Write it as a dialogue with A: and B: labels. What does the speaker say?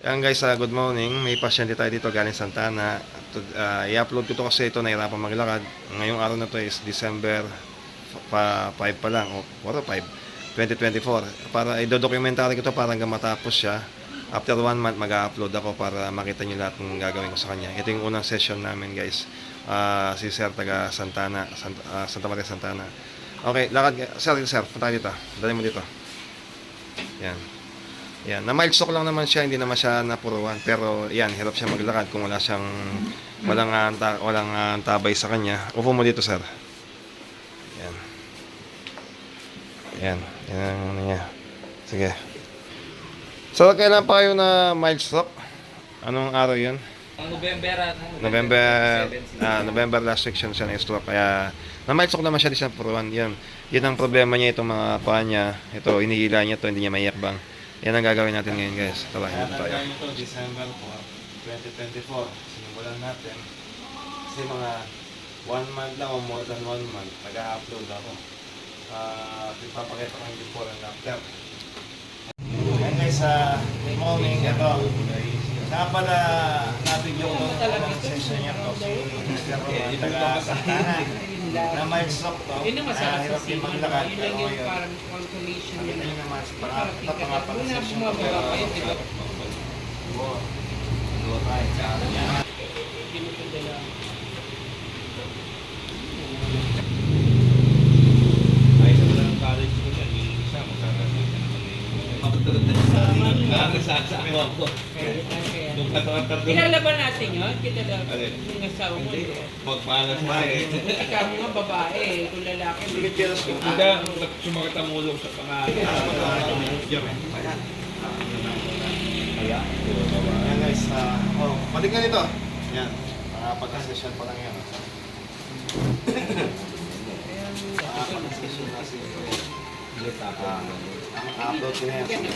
A: Yan guys, good morning. May pasyente tayo dito galing Santana. I-upload ko to kasi ito nahirapan maglakad. Ngayong araw na to is December 5 pa lang o 5, 2024. Para i-documentary ko to para hanggang matapos siya. After 1 month mag-upload ako para makita niyo lahat ng gagawin ko sa kanya. Ito yung unang session namin guys. Si Sir taga Santana, Santa Maria Santana. Okay, lakad. Sir, punta dito. Dali mo dito. Yan. Yan, na mild stroke lang naman siya, hindi naman siya napuruan. Pero yan, hirap siya maglakad kung wala siyang walang tabay sa kanya. Upo mo dito, sir. Yan. Yan, yan ang ano niya. Sige. So, kailan pa kayo na mild stroke? Anong araw 'yun? November last section siya na stroke. Kaya na mild stroke naman siya, di siya napuruan. Yan ang problema niya, itong mga paa niya. Ito, inihila niya to, hindi niya maiyakbang. Yan ang gagawin natin ngayon guys. Tara, hindi tayo. Ito, December 4, 2024. Sinimulan natin. Kasi mga 1 month lang o more than 1 month, nag-upload ako. Ipapakita ko yung before and after. Yan guys, good morning. Ito. Saka pala natin yung session niya to. Si Mr. Roman, taga Santana. Na mild stroke to.
B: Yun ang masarap sa
A: Hirap din
B: sima.
A: maglakad.
B: Yun lang yung parang calculation
A: Ito
B: yun.
A: yung naman, ito pangapang
B: Una
A: session.
B: bumababa pa yun, di ba? Pinupunta lang.
C: Ay, sa walang college ko yan, yung isa, magkakasin ka naman eh. Mapatulog na sa akin. Nakakasasabi ako. Nung katawa-tatlo.
B: Kilala ba natin yun? Kilala ba?
C: Alin?
B: Yung asawa mo.
C: Hindi.
B: di ba?
C: Magpalas pa eh.
B: Ikaw nga babae, kung lalaki.
C: Hindi, sumakit ang ulo sa pangalan.
A: Yan guys, balik nga nito. Yan, pagka-session pa lang yan. Pagka-session na si ang upload ko na yan.